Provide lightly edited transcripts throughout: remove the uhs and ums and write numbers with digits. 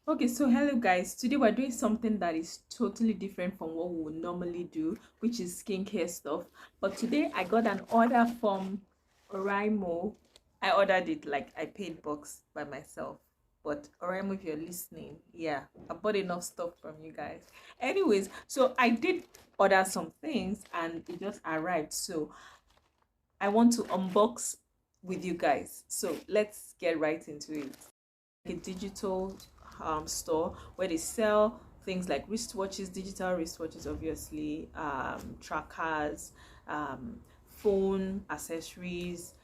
Okay, so hello guys. Today we're doing something that is totally different from what we would normally do, which is skincare stuff. But today I got an order from Oraimo. I ordered it, like I paid box by myself. But Oraimo, if you're listening, yeah, I bought enough stuff from you guys. Anyways, so I did order some things and it just arrived. So I want to unbox with you guys. So let's get right into it. A digital store where they sell things like wristwatches, digital wristwatches, obviously, trackers, phone accessories,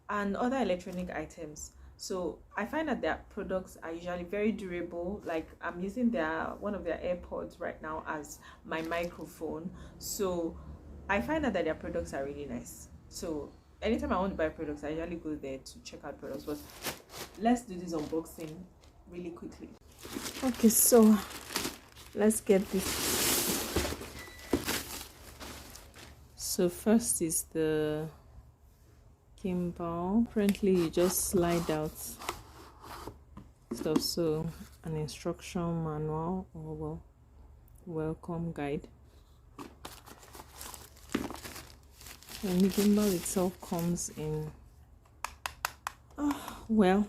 and other electronic items. So I find that their products are usually very durable. Like I'm using one of their AirPods right now as my microphone. So I find that their products are really nice. So anytime I want to buy products, I usually go there to check out products. But let's do this unboxing really quickly. Okay, so let's get this. So first is the Gimbal. Apparently you just slide out stuff. So an instruction manual, or welcome guide. And the gimbal itself comes in, well,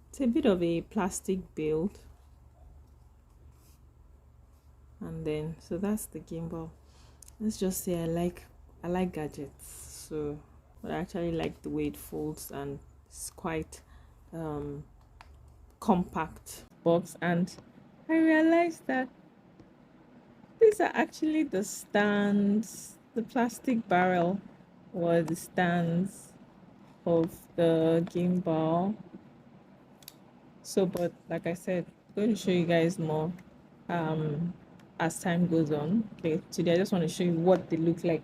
it's a bit of a plastic build. And then, so that's the gimbal. Let's just say I like gadgets, so I actually like the way it folds, and it's quite compact box. And I realized that these are actually the stands, the plastic barrel, or the stands of the gimbal. So, but like I said, I'm going to show you guys more as time goes on. Okay, today I just want to show you what they look like.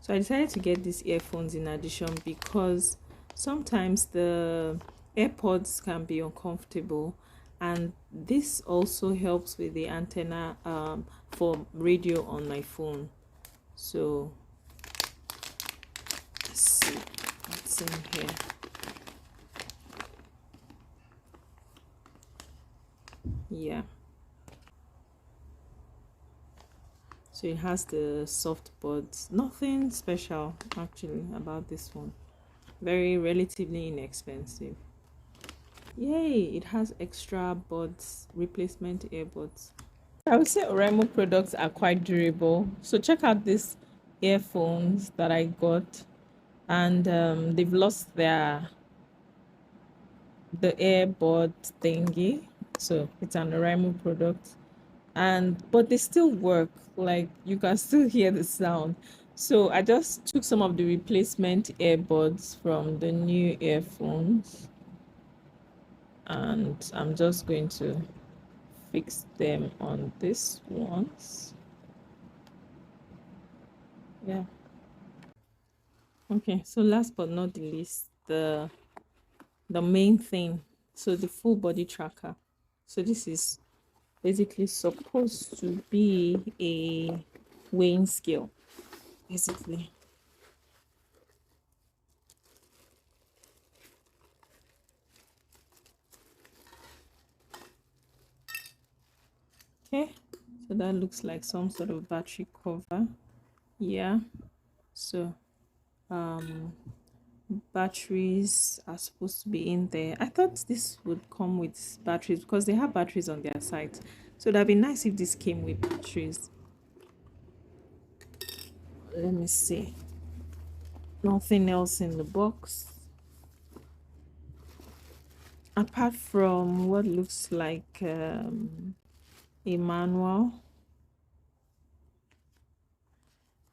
So I decided to get these earphones in addition because sometimes the AirPods can be uncomfortable, and this also helps with the antenna for radio on my phone. So let's see what's in here. Yeah, so it has the soft buds. Nothing special actually about this one. Very relatively inexpensive. Yay, it has extra buds, replacement earbuds. I would say Oraimo products are quite durable. So check out these earphones that I got, and they've lost the earbud thingy. So it's an Oraimo product, and but they still work. Like you can still hear the sound. So I just took some of the replacement earbuds from the new earphones, and I'm just going to fix them on this ones. Yeah. Okay, so last but not the least, the main thing. So the full body tracker. So this is basically supposed to be a weighing scale, basically. Okay, so that looks like some sort of battery cover. Yeah, so batteries are supposed to be in there. I thought this would come with batteries because they have batteries on their site, so that'd be nice if this came with batteries. Let me see. Nothing else in the box apart from what looks like a manual.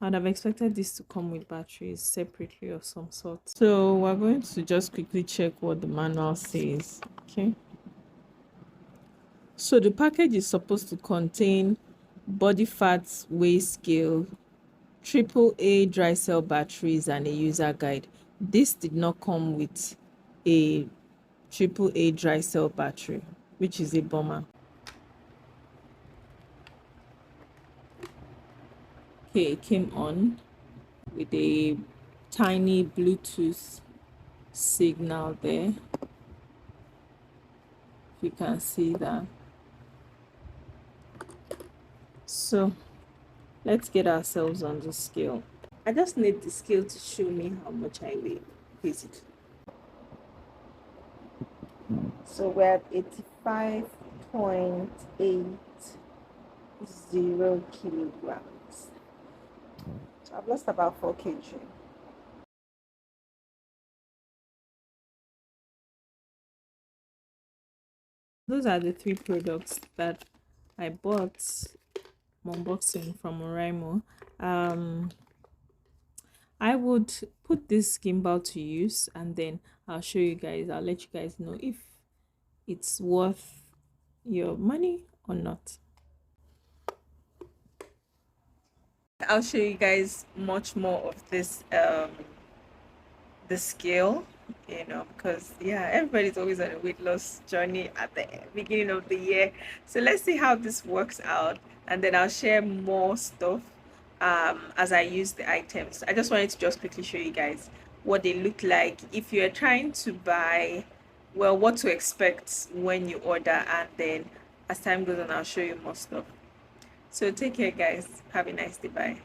I'd have expected this to come with batteries separately of some sort. So we're going to just quickly check what the manual says. Okay, so the package is supposed to contain body fats weigh scale, AAA dry cell batteries, and a user guide. This did not come with a AAA dry cell battery, which is a bummer. Okay, it came on with a tiny Bluetooth signal there. you can see that. So let's get ourselves on the scale. I just need the scale to show me how much I weigh, basically. So we're at 85.80 kilograms. So I've lost about 4 kg. Those are the 3 products that I bought unboxing from Oraimo. I would put this gimbal to use, and then I'll show you guys. I'll let you guys know if it's worth your money or not. I'll show you guys much more of this the scale, you know, because yeah, everybody's always on a weight loss journey at the beginning of the year. So let's see how this works out, and then I'll share more stuff as I use the items. I just wanted to just quickly show you guys what they look like if you're trying to buy, well, what to expect when you order, and then as time goes on I'll show you more stuff. So take care guys, have a nice day, bye.